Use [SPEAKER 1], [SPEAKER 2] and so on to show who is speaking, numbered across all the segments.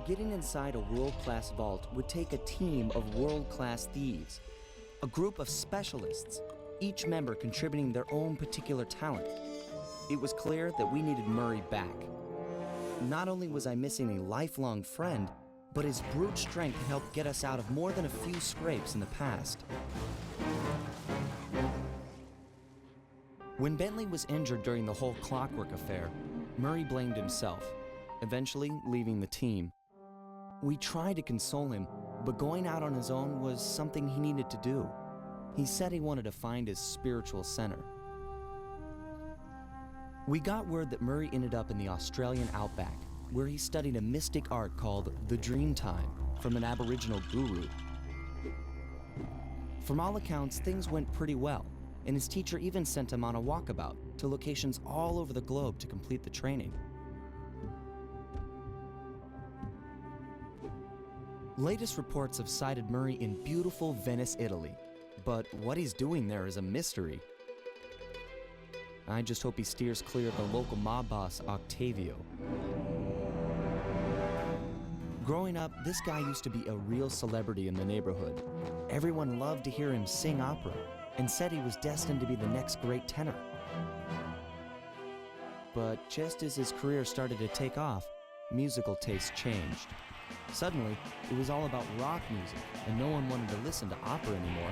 [SPEAKER 1] Getting inside a world-class vault would take a team of world-class thieves, a group of specialists, each member contributing their own particular talent. It was clear that we needed Murray back. Not only was I missing a lifelong friend, but his brute strength had helped get us out of more than a few scrapes in the past. When Bentley was injured during the whole Clockwork affair, Murray blamed himself, eventually leaving the team. We tried to console him, but going out on his own was something he needed to do. He said he wanted to find his spiritual center. We got word that Murray ended up in the Australian outback, where he studied a mystic art called the Dreamtime from an Aboriginal guru. From all accounts, things went pretty well, and his teacher even sent him on a walkabout to locations all over the globe to complete the training. Latest reports have cited Murray in beautiful Venice, Italy, but what he's doing there is a mystery. I just hope he steers clear of the local mob boss, Octavio. Growing up, this guy used to be a real celebrity in the neighborhood. Everyone loved to hear him sing opera and said he was destined to be the next great tenor. But just as his career started to take off, musical tastes changed. Suddenly, it was all about rock music, and no one wanted to listen to opera anymore.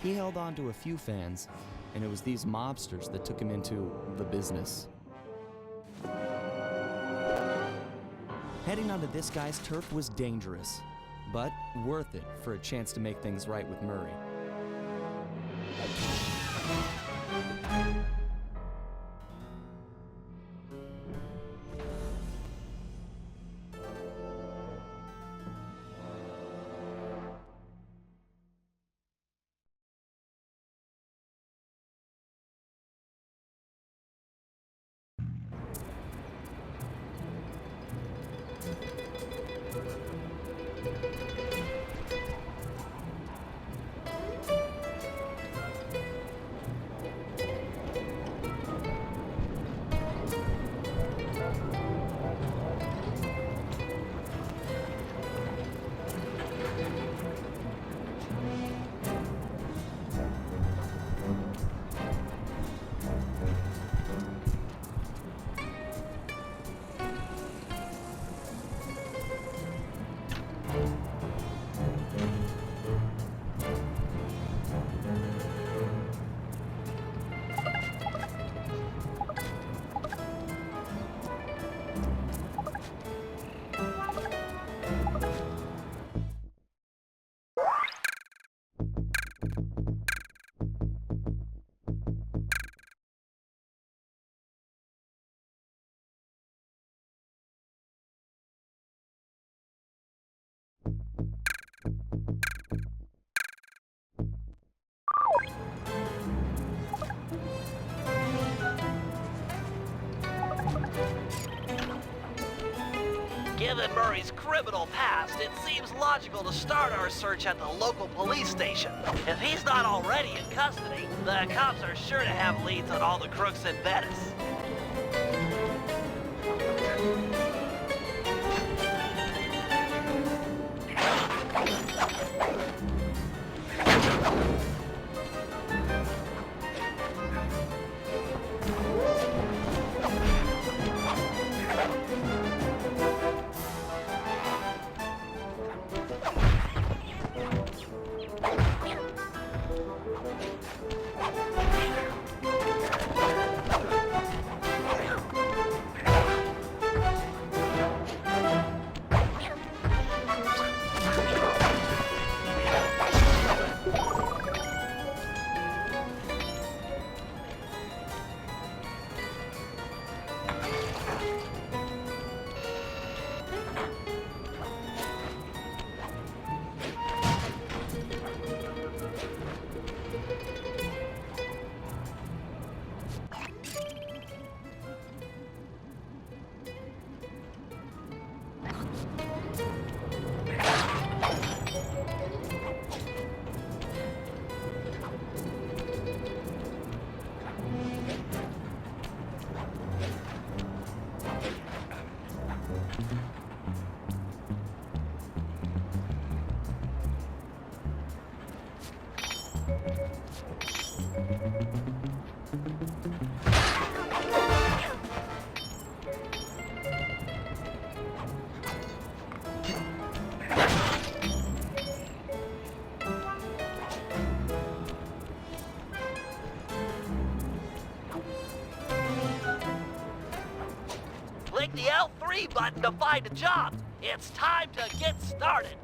[SPEAKER 1] He held on to a few fans, and it was these mobsters that took him into the business. Heading onto this guy's turf was dangerous, but worth it for a chance to make things right with Murray.
[SPEAKER 2] Given Murray's criminal past, it seems logical to start our search at the local police station. If he's not already in custody, the cops are sure to have leads on all the crooks in Venice. Click the L3 button to find a job. It's time to get started.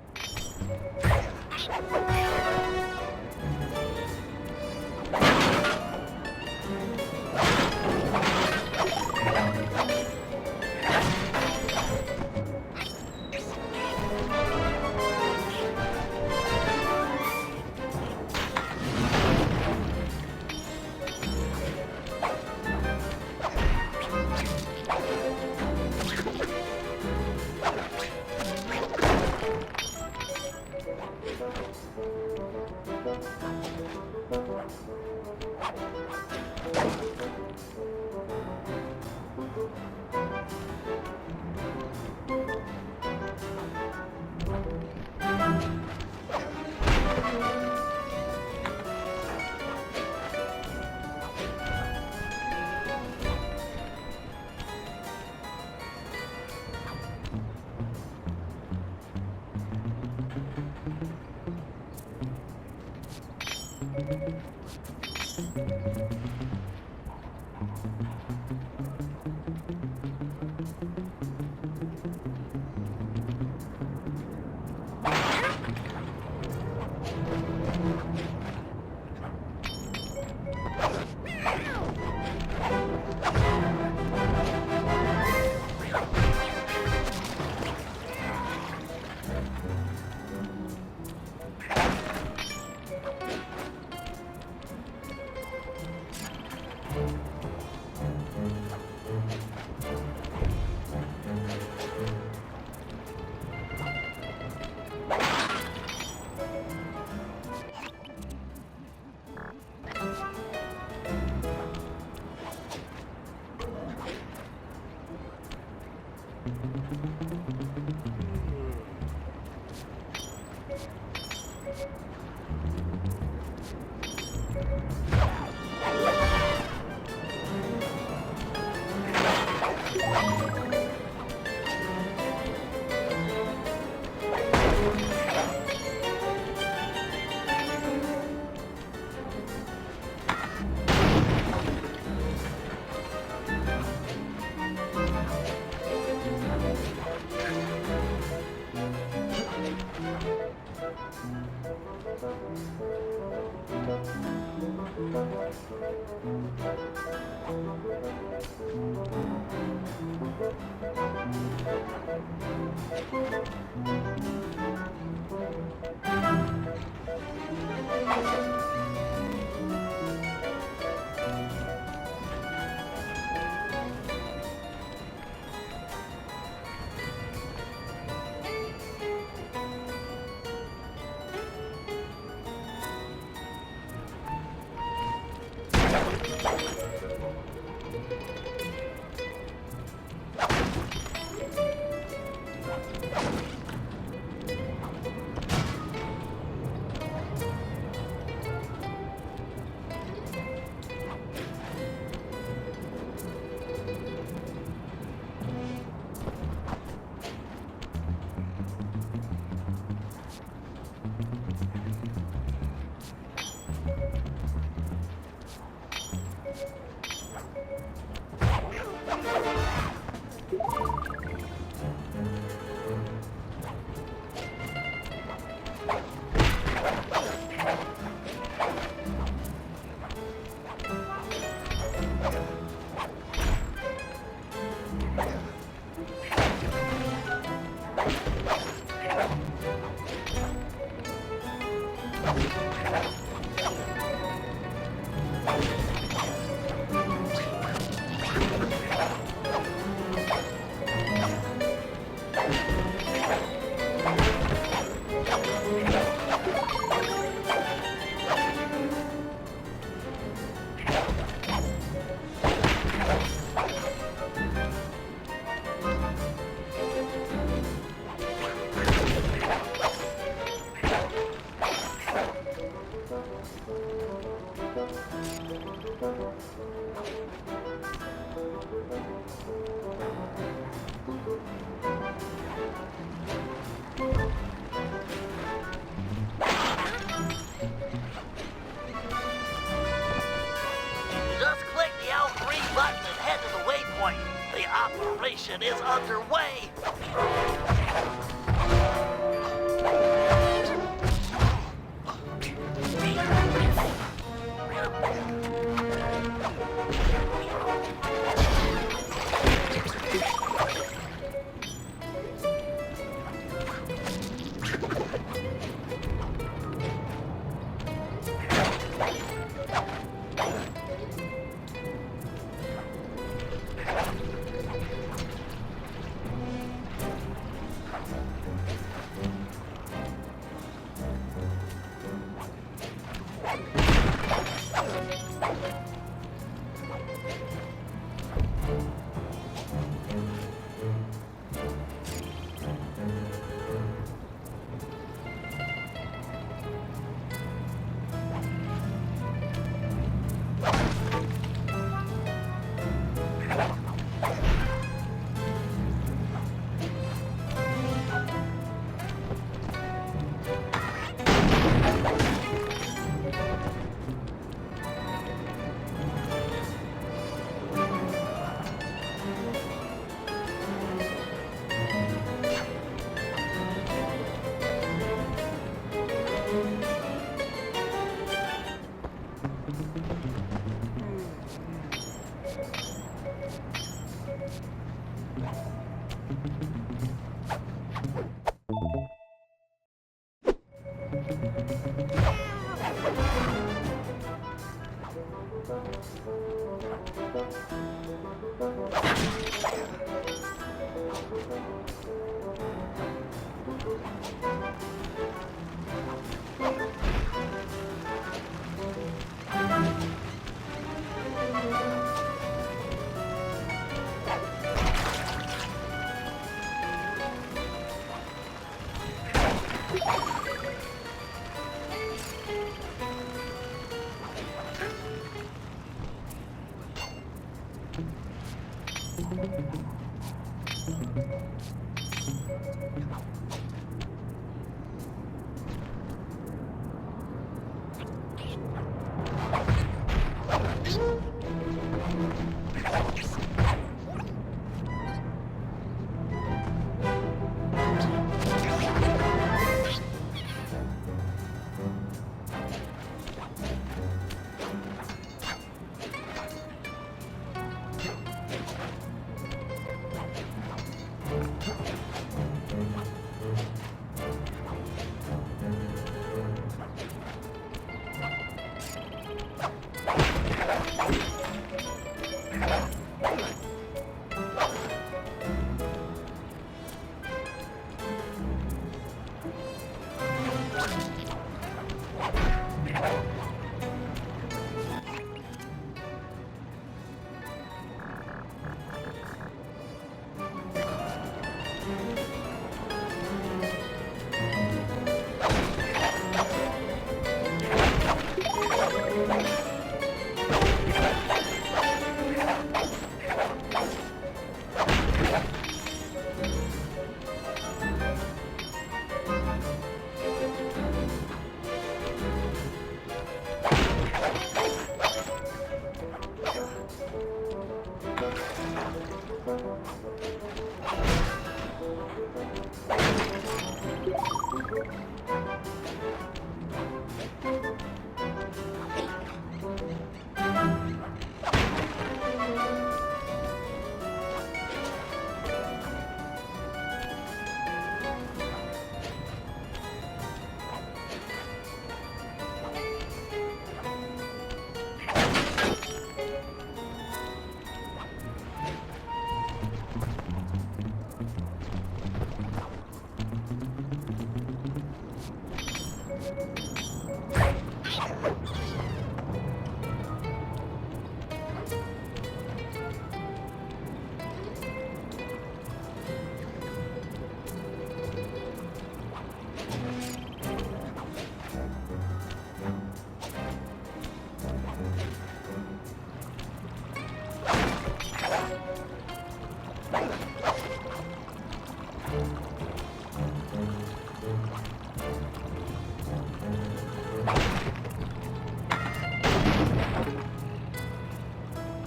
[SPEAKER 2] operation is underway.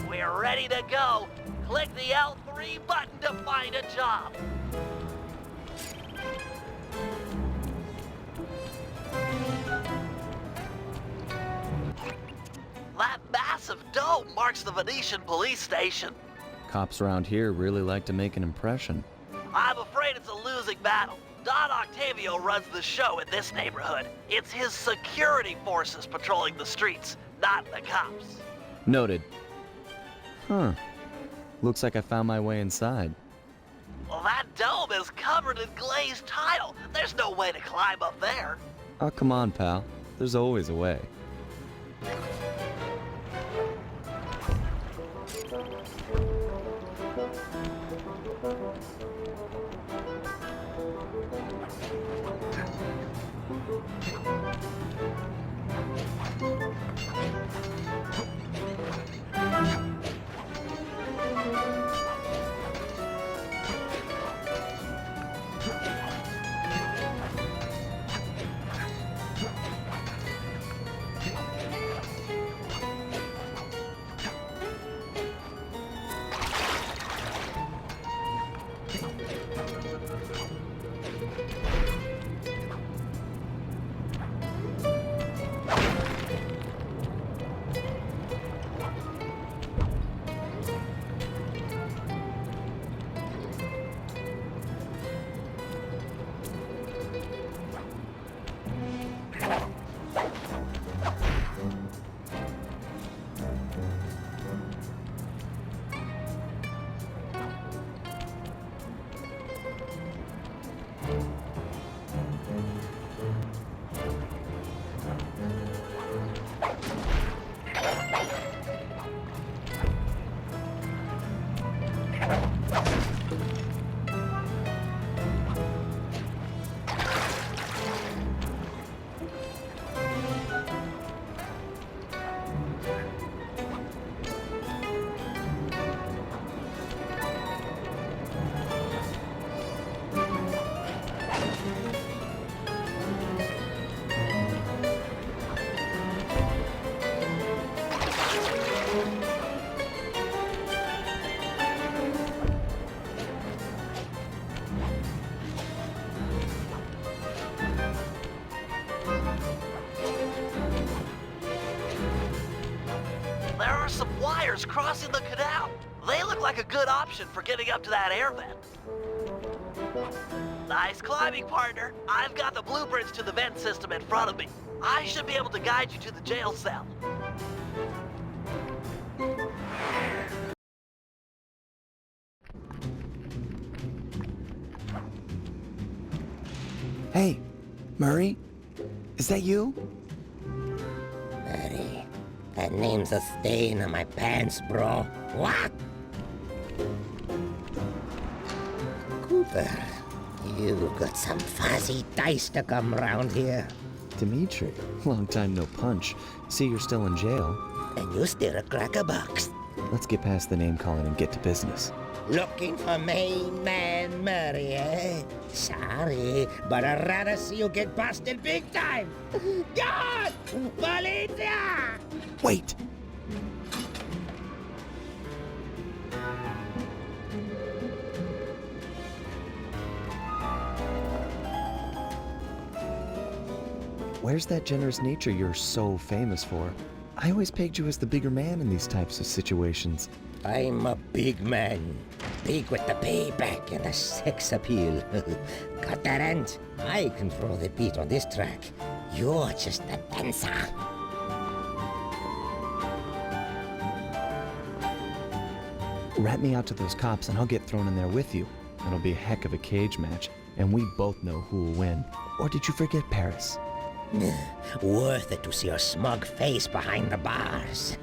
[SPEAKER 2] We're ready to go. Click the L3 free button to find a job. That massive dome marks the Venetian police station.
[SPEAKER 1] Cops around here really like to make an impression.
[SPEAKER 2] I'm afraid it's a losing battle. Don Octavio runs the show in this neighborhood. It's his security forces patrolling the streets, not the cops.
[SPEAKER 1] Noted. Huh. Looks like I found my way inside.
[SPEAKER 2] Well, that dome is covered in glazed tile. There's no way to climb up there.
[SPEAKER 1] Oh, come on, pal. There's always a way.
[SPEAKER 2] There are some wires crossing the canal. They look like a good option for getting up to that air vent. Nice climbing, partner. I've got the blueprints to the vent system in front of me. I should be able to guide you to the jail cell.
[SPEAKER 1] Hey, Murray? Is that you?
[SPEAKER 3] Murray, that name's a stain on my pants, bro. What? Cooper, you got some fuzzy dice to come round here.
[SPEAKER 1] Dimitri. Long time no punch. See, you're still in jail.
[SPEAKER 3] And you steer a cracker box.
[SPEAKER 1] Let's get past the name calling and get to business.
[SPEAKER 3] Looking for main man Murray, eh? Sorry, but I'd rather see you get busted big time. God! Policia!
[SPEAKER 1] Wait! Where's that generous nature you're so famous for? I always pegged you as the bigger man in these types of situations.
[SPEAKER 3] I'm a big man. Big with the payback and the sex appeal. Got that, Ant? I control the beat on this track. You're just a dancer.
[SPEAKER 1] Rat me out to those cops and I'll get thrown in there with you. It'll be a heck of a cage match, and we both know who'll win. Or did you forget Paris?
[SPEAKER 3] Worth it to see your smug face behind the bars.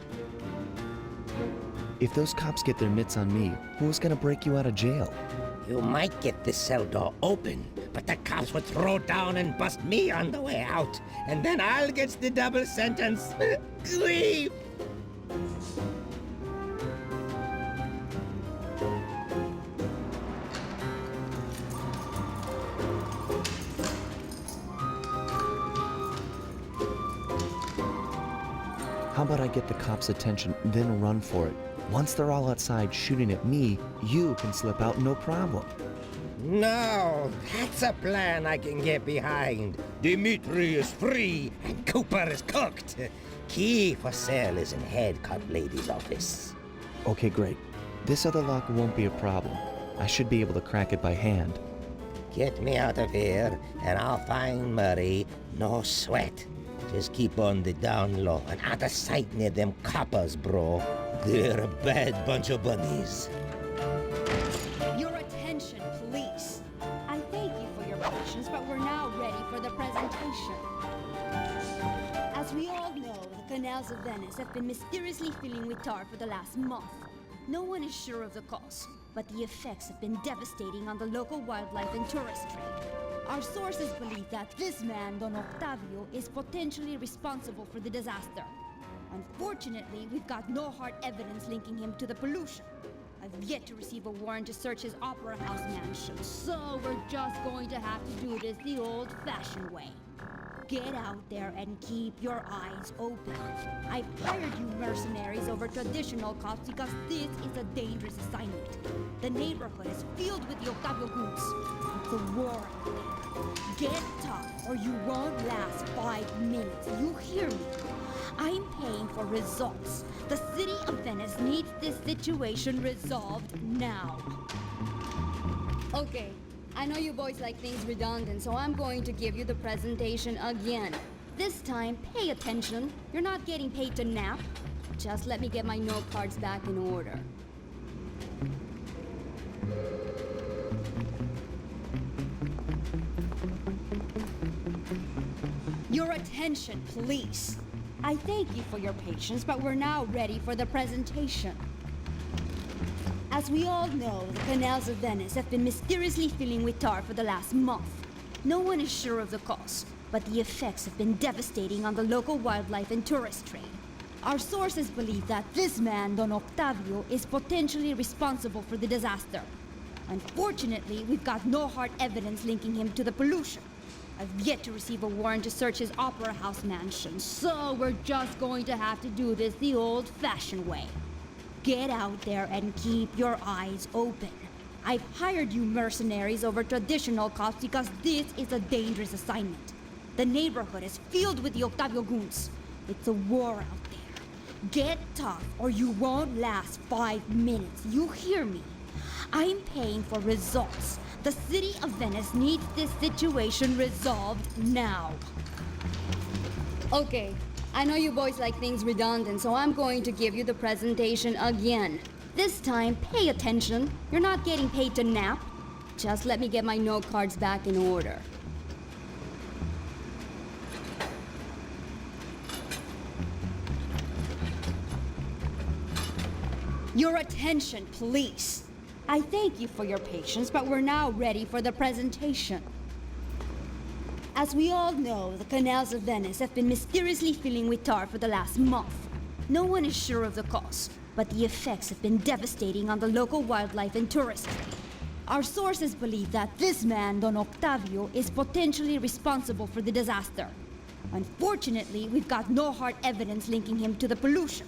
[SPEAKER 1] If those cops get their mitts on me, who's gonna break you out of jail?
[SPEAKER 3] You might get this cell door open, but the cops would throw down and bust me on the way out. And then I'll get the double sentence. Grief!
[SPEAKER 1] How about I get the cops' attention, then run for it? Once they're all outside shooting at me, you can slip out no problem.
[SPEAKER 3] No, that's a plan I can get behind. Dimitri is free and Cooper is cooked. Key for sale is in head cut lady's office.
[SPEAKER 1] Okay, great. This other lock won't be a problem. I should be able to crack it by hand.
[SPEAKER 3] Get me out of here and I'll find Murray. No sweat. Just keep on the down low and out of sight near them coppers, bro. They're a bad bunch of bunnies.
[SPEAKER 4] Your attention, police. I thank you for your patience, but we're now ready for the presentation. As we all know, the canals of Venice have been mysteriously filling with tar for the last month. No one is sure of the cause, but the effects have been devastating on the local wildlife and tourist trade. Our sources believe that this man, Don Octavio, is potentially responsible for the disaster. Unfortunately, we've got no hard evidence linking him to the pollution. I've yet to receive a warrant to search his Opera House mansion, so we're just going to have to do this the old-fashioned way. Get out there and keep your eyes open. I've hired you mercenaries over traditional cops because this is a dangerous assignment. The neighborhood is filled with the Octavio goons. It's a war out there. Get tough or you won't last 5 minutes. You hear me? I'm paying for results. The city of Venice needs this situation resolved now. Okay. I know you boys like things redundant, so I'm going to give you the presentation again. This time, pay attention. You're not getting paid to nap. Just let me get my note cards back in order. Your attention, police. I thank you for your patience, but we're now ready for the presentation. As we all know, the canals of Venice have been mysteriously filling with tar for the last month. No one is sure of the cause, but the effects have been devastating on the local wildlife and tourist trade. Our sources believe that this man, Don Octavio, is potentially responsible for the disaster. Unfortunately, we've got no hard evidence linking him to the pollution. I've yet to receive a warrant to search his Opera House mansion, so we're just going to have to do this the old-fashioned way. Get out there and keep your eyes open. I've hired you mercenaries over traditional cops because this is a dangerous assignment. The neighborhood is filled with the Octavio goons. It's a war out there. Get tough or you won't last 5 minutes. You hear me? I'm paying for results. The city of Venice needs this situation resolved now. Okay. I know you boys like things redundant, so I'm going to give you the presentation again. This time, pay attention. You're not getting paid to nap. Just let me get my note cards back in order. Your attention, police. I thank you for your patience, but we're now ready for the presentation. As we all know, the canals of Venice have been mysteriously filling with tar for the last month. No one is sure of the cause, but the effects have been devastating on the local wildlife and tourist trade. Our sources believe that this man, Don Octavio, is potentially responsible for the disaster. Unfortunately, we've got no hard evidence linking him to the pollution.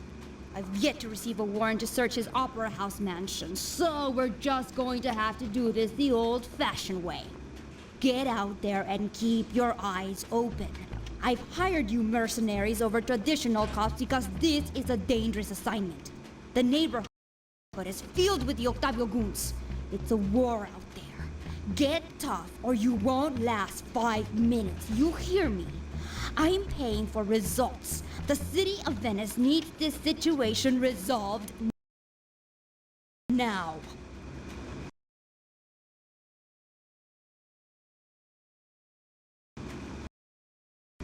[SPEAKER 4] I've yet to receive a warrant to search his Opera House mansion, so we're just going to have to do this the old-fashioned way. Get out there and keep your eyes open. I've hired you mercenaries over traditional cops because this is a dangerous assignment. The neighborhood is filled with the Octavio goons. It's a war out there. Get tough or you won't last 5 minutes. You hear me? I'm paying for results. The city of Venice needs this situation resolved now.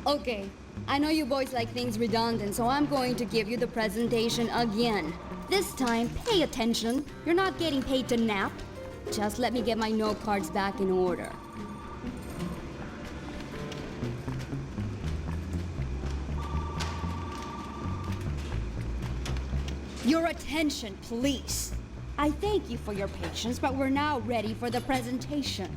[SPEAKER 4] Okay, I know you boys like things redundant, so I'm going to give you the presentation again. This time, pay attention. You're not getting paid to nap. Just let me get my note cards back in order. Your attention, police. I thank you for your patience, but we're now ready for the presentation.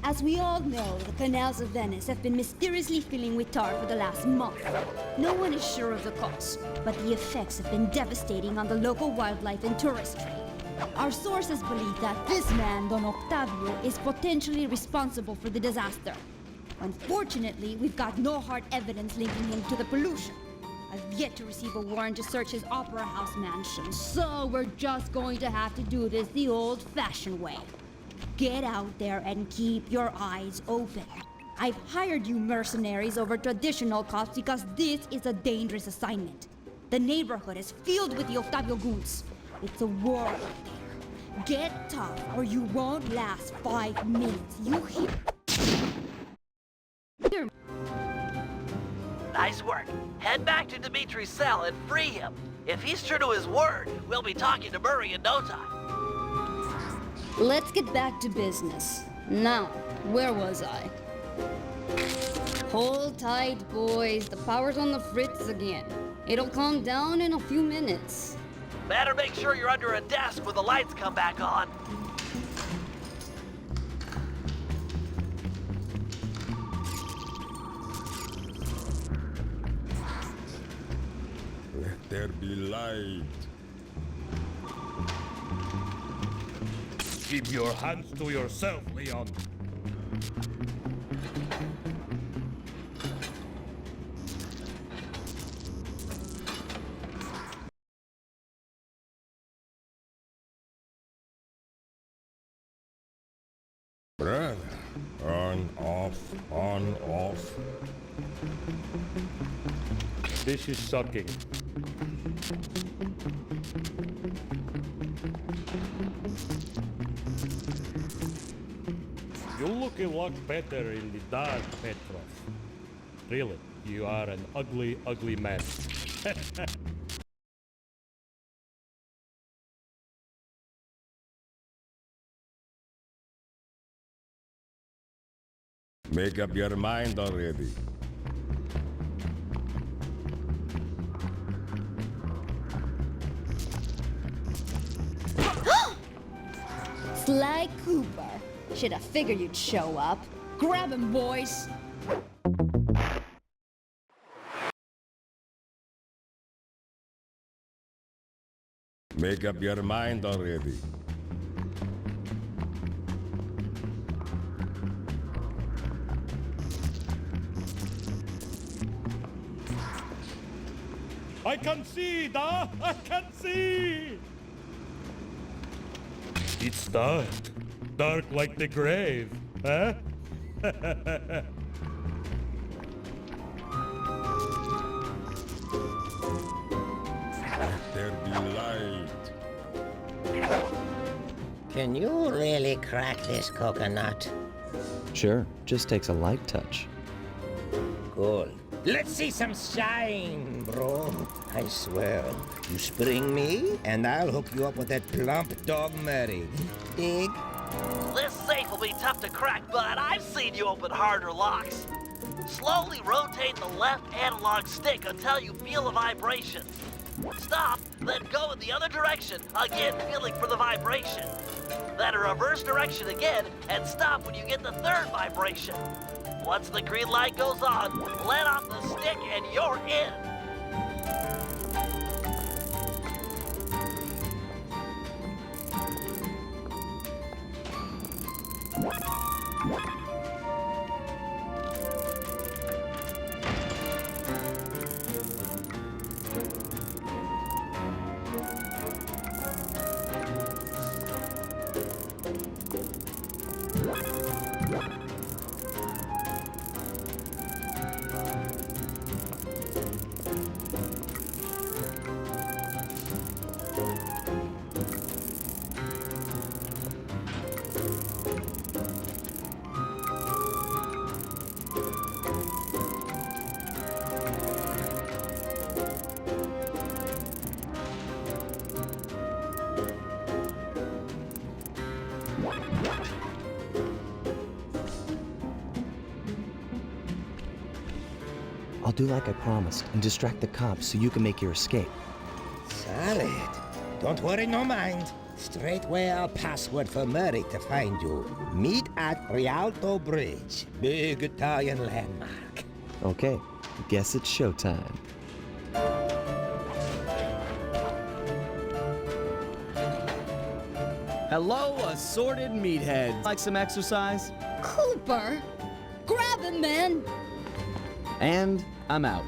[SPEAKER 4] As we all know, the canals of Venice have been mysteriously filling with tar for the last month. No one is sure of the cause, but the effects have been devastating on the local wildlife and touristry. Our sources believe that this man, Don Octavio, is potentially responsible for the disaster. Unfortunately, we've got no hard evidence linking him to the pollution. I've yet to receive a warrant to search his Opera House mansion, so we're just going to have to do this the old-fashioned way. Get out there and keep your eyes open. I've hired you mercenaries over traditional cops because this is a dangerous assignment. The neighborhood is filled with the Octavio goons. It's a war out there. Get tough or you won't last 5 minutes. You hear?
[SPEAKER 2] Nice work. Head back to Dimitri's cell and free him. If he's true to his word, we'll be talking to Murray in no time.
[SPEAKER 4] Let's get back to business. Now, where was I? Hold tight, boys. The power's on the fritz again. It'll calm down in a few minutes.
[SPEAKER 2] Better make sure you're under a desk when the lights come back on.
[SPEAKER 5] Let there be light.
[SPEAKER 6] Keep your hands to yourself, Leon.
[SPEAKER 5] Brother, on, off.
[SPEAKER 6] This is sucking. You look a lot better in the dark, Petrov. Really, you are an ugly, ugly man.
[SPEAKER 5] Make up your mind already.
[SPEAKER 4] Sly Cooper. Should have figured you'd show up. Grab him, boys.
[SPEAKER 5] Make up your mind already.
[SPEAKER 6] I can see, Da! I can see! It's dark. Dark like the grave, huh?
[SPEAKER 5] Let there be light.
[SPEAKER 3] Can you really crack this coconut?
[SPEAKER 1] Sure, just takes a light touch.
[SPEAKER 3] Good. Let's see some shine, bro. I swear, you spring me, and I'll hook you up with that plump dog Murray. Dig?
[SPEAKER 2] This safe will be tough to crack, but I've seen you open harder locks. Slowly rotate the left analog stick until you feel a vibration. Stop, then go in the other direction, again feeling for the vibration. Then a reverse direction again, and stop when you get the third vibration. Once the green light goes on, let off the stick and you're in.
[SPEAKER 1] I'll do like I promised and distract the cops so you can make your escape.
[SPEAKER 3] Solid. Don't worry, no mind. Straightway I'll password for Murray to find you. Meet at Rialto Bridge. Big Italian landmark.
[SPEAKER 1] Okay, guess it's showtime. Hello, assorted meatheads. Like some exercise?
[SPEAKER 4] Cooper! Grab him, man!
[SPEAKER 1] And I'm out.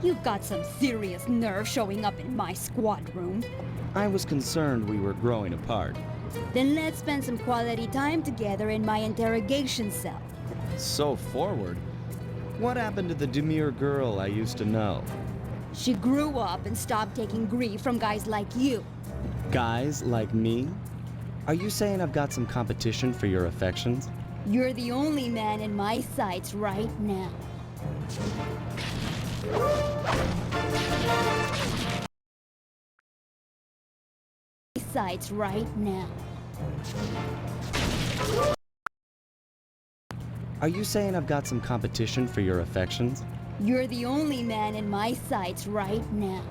[SPEAKER 4] You've got some serious nerve showing up in my squad room.
[SPEAKER 1] I was concerned we were growing apart.
[SPEAKER 4] Then let's spend some quality time together in my interrogation cell.
[SPEAKER 1] So forward. What happened to the demure girl I used to know?
[SPEAKER 4] She grew up and stopped taking grief from guys like you.
[SPEAKER 1] Guys like me? Are you saying I've got some competition for your affections?
[SPEAKER 4] You're the only man in my sights right now. Sights right now.
[SPEAKER 1] Are you saying I've got some competition for your affections?
[SPEAKER 4] You're the only man in my sights right now.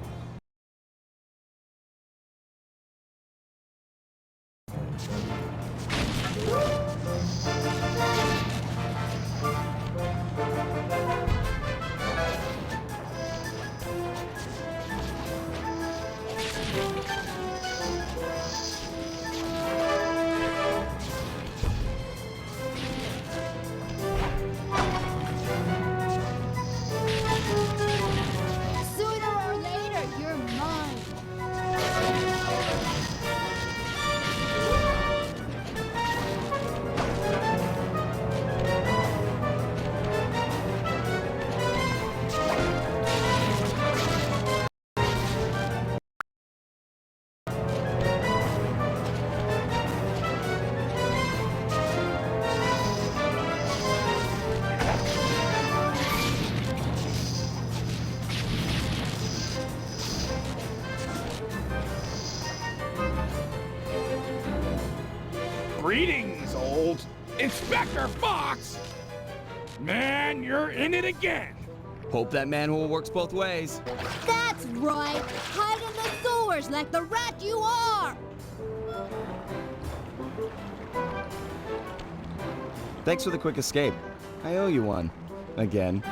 [SPEAKER 4] Sooner or later, you're mine.
[SPEAKER 7] Greetings, old Inspector Fox! Man, you're in it again!
[SPEAKER 1] Hope that manhole works both ways.
[SPEAKER 4] That's right. Hide in the sewers like the rat you are.
[SPEAKER 1] Thanks for the quick escape. I owe you one. Again.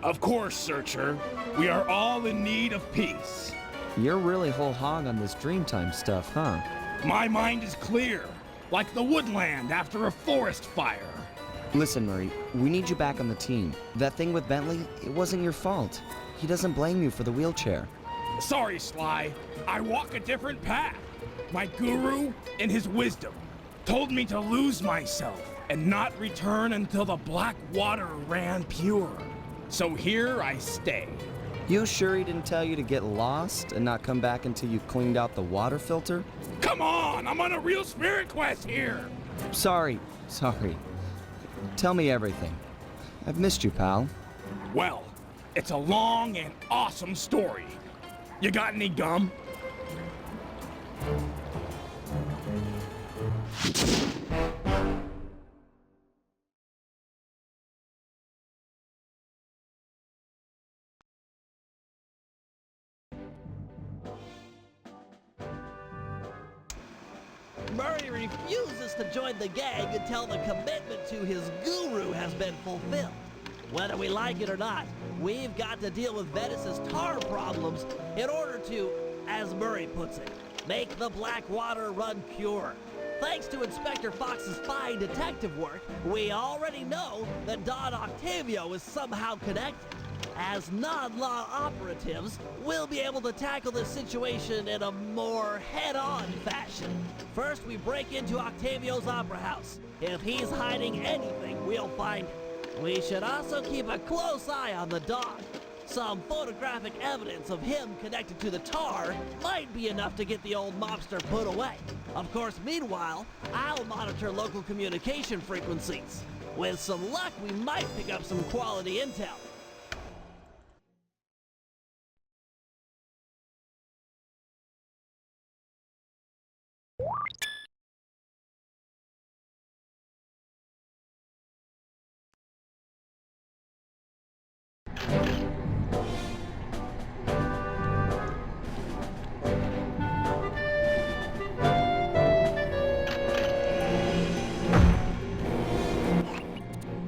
[SPEAKER 7] Of course, Searcher. We are all in need of peace.
[SPEAKER 1] You're really whole hog on this Dreamtime stuff, huh?
[SPEAKER 7] My mind is clear, like the woodland after a forest fire.
[SPEAKER 1] Listen, Murray, we need you back on the team. That thing with Bentley, it wasn't your fault. He doesn't blame you for the wheelchair.
[SPEAKER 7] Sorry, Sly. I walk a different path. My guru, in his wisdom, told me to lose myself and not return until the black water ran pure. So here I stay.
[SPEAKER 1] You sure he didn't tell you to get lost and not come back until you cleaned out the water filter?
[SPEAKER 7] Come on, I'm on a real spirit quest here.
[SPEAKER 1] Sorry. Tell me everything. I've missed you, pal.
[SPEAKER 7] Well, it's a long and awesome story. You got any gum?
[SPEAKER 2] Murray refuses to join the gang until the commitment to his guru has been fulfilled. Whether we like it or not, we've got to deal with Venice's tar problems in order to, as Murray puts it, make the black water run pure. Thanks to Inspector Fox's fine detective work, we already know that Don Octavio is somehow connected. As non-law operatives, we'll be able to tackle this situation in a more head-on fashion. First, we break into Octavio's opera house. If he's hiding anything, we'll find it. We should also keep a close eye on the dog. Some photographic evidence of him connected to the tar might be enough to get the old mobster put away. Of course, meanwhile, I'll monitor local communication frequencies. With some luck, we might pick up some quality intel.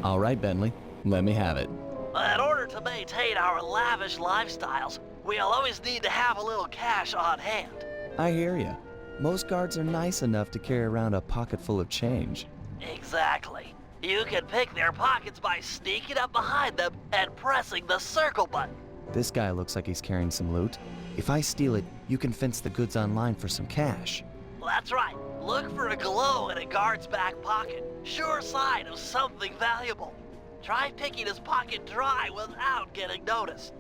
[SPEAKER 1] All right, Bentley. Let me have it.
[SPEAKER 2] In order to maintain our lavish lifestyles, we'll always need to have a little cash on hand.
[SPEAKER 1] I hear ya. Most guards are nice enough to carry around a pocket full of change.
[SPEAKER 2] Exactly. You can pick their pockets by sneaking up behind them and pressing the circle button.
[SPEAKER 1] This guy looks like he's carrying some loot. If I steal it, you can fence the goods online for some cash.
[SPEAKER 2] That's right. Look for a glow in a guard's back pocket. Sure sign of something valuable. Try picking his pocket dry without getting noticed.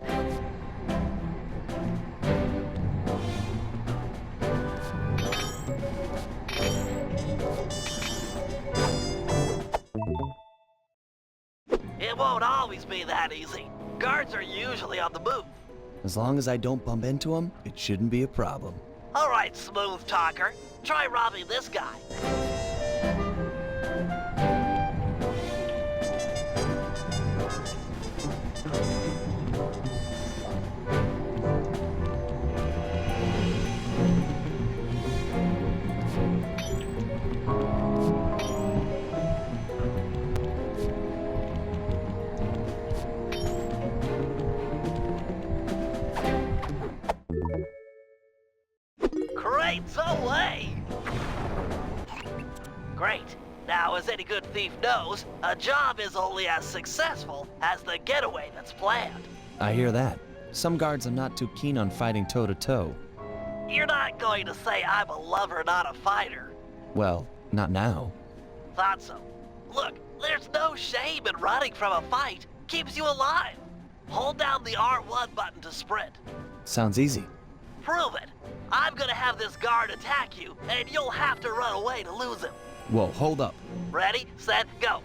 [SPEAKER 2] It won't always be that easy. Guards are usually on the move.
[SPEAKER 1] As long as I don't bump into him, it shouldn't be a problem.
[SPEAKER 2] All right, smooth talker. Try robbing this guy. Crates away! Great. Now, as any good thief knows, a job is only as successful as the getaway that's planned.
[SPEAKER 1] I hear that. Some guards are not too keen on fighting toe-to-toe.
[SPEAKER 2] You're not going to say I'm a lover, not a fighter.
[SPEAKER 1] Well, not now.
[SPEAKER 2] Thought so. Look, there's no shame in running from a fight. Keeps you alive. Hold down the R1 button to sprint.
[SPEAKER 1] Sounds easy.
[SPEAKER 2] Prove it. I'm gonna have this guard attack you, and you'll have to run away to lose him.
[SPEAKER 1] Whoa, hold up.
[SPEAKER 2] Ready, set, go.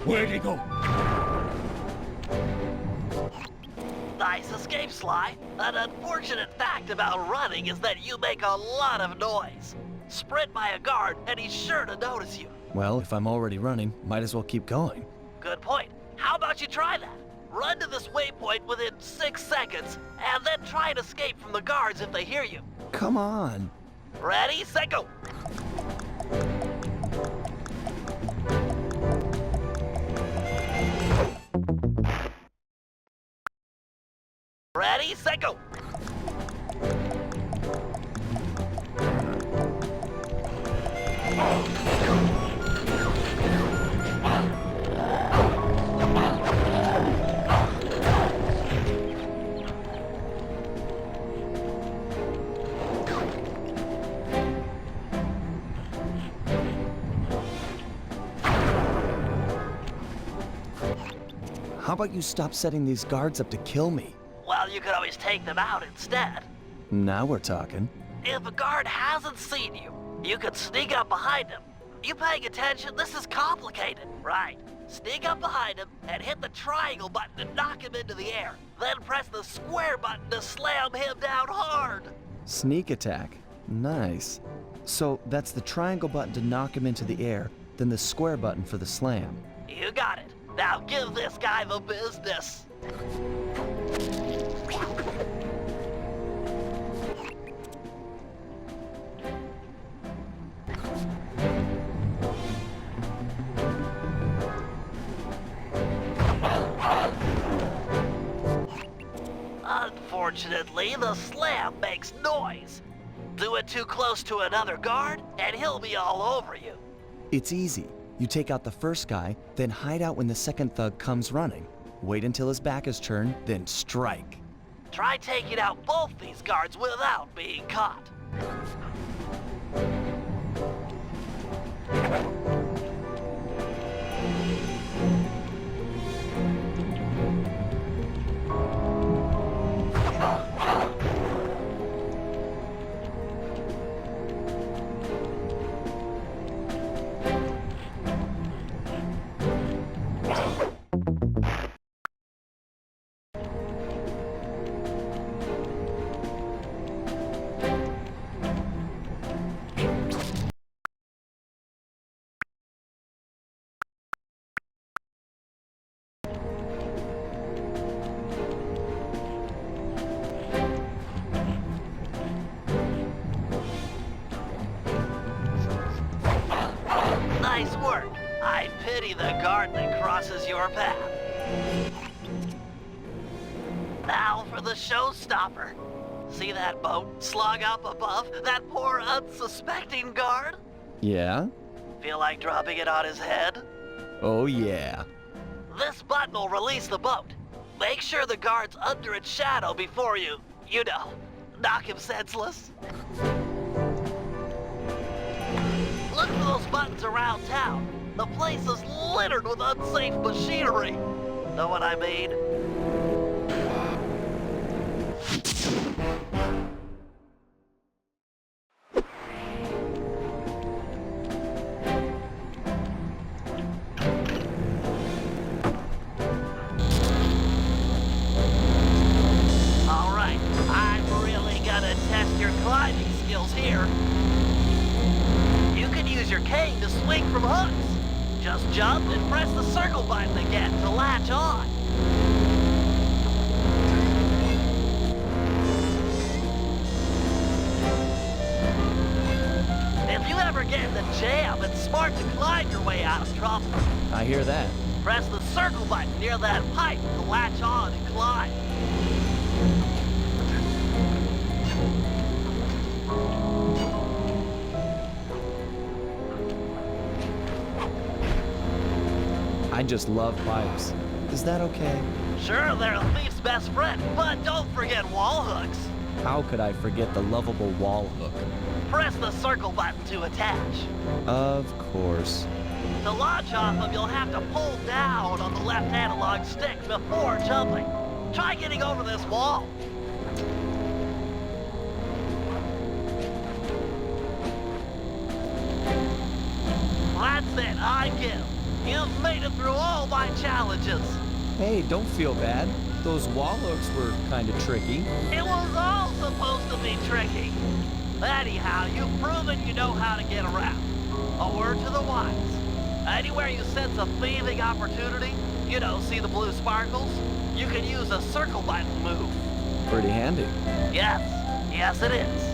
[SPEAKER 7] Where'd he go?
[SPEAKER 2] Nice escape, Sly. An unfortunate fact about running is that you make a lot of noise. Sprint by a guard, and he's sure to notice you.
[SPEAKER 1] Well, if I'm already running, might as well keep going.
[SPEAKER 2] Good point. How about you try that? Run to this waypoint within 6 seconds, and then try and escape from the guards if they hear you.
[SPEAKER 1] Come on.
[SPEAKER 2] Ready, set, go. Ready, set, go.
[SPEAKER 1] How about you stop setting these guards up to kill me?
[SPEAKER 2] Well, you could always take them out instead.
[SPEAKER 1] Now we're talking.
[SPEAKER 2] If a guard hasn't seen you, you could sneak up behind him. You paying attention? This is complicated. Right. Sneak up behind him and hit the triangle button to knock him into the air. Then press the square button to slam him down hard.
[SPEAKER 1] Sneak attack. Nice. So that's the triangle button to knock him into the air, then the square button for the slam.
[SPEAKER 2] You got it. Now give this guy the business. Unfortunately, the slam makes noise. Do it too close to another guard, and he'll be all over you.
[SPEAKER 1] It's easy. You take out the first guy, then hide out when the second thug comes running. Wait until his back is turned, then strike.
[SPEAKER 2] Try taking out both these guards without being caught. Nice work. I pity the guard that crosses your path. Now for the showstopper. See that boat slung up above? That poor unsuspecting guard?
[SPEAKER 1] Yeah?
[SPEAKER 2] Feel like dropping it on his head?
[SPEAKER 1] Oh, yeah.
[SPEAKER 2] This button will release the boat. Make sure the guard's under its shadow before you know, knock him senseless. Look for those buttons around town. The place is littered with unsafe machinery. Know what I mean? All right, I'm really gonna test your climbing skills here. You can use your cane to swing from hooks. Just jump and press the circle button again to latch on. If you ever get in a jam, it's smart to climb your way out of trouble.
[SPEAKER 1] I hear that.
[SPEAKER 2] Press the circle button near that pipe to latch on and climb.
[SPEAKER 1] I just love pipes. Is that okay?
[SPEAKER 2] Sure, they're a thief's best friend, but don't forget wall hooks.
[SPEAKER 1] How could I forget the lovable wall hook?
[SPEAKER 2] Press the circle button to attach.
[SPEAKER 1] Of course.
[SPEAKER 2] To launch off them, you'll have to pull down on the left analog stick before jumping. Try getting over this wall. That's it, I give. You've made it through all my challenges.
[SPEAKER 1] Hey, don't feel bad. Those wall hooks were kind of tricky.
[SPEAKER 2] It was all supposed to be tricky. Anyhow, you've proven you know how to get around. A word to the wise. Anywhere you sense a thieving opportunity, see the blue sparkles, you can use a circle button move.
[SPEAKER 1] Pretty handy.
[SPEAKER 2] Yes, it is.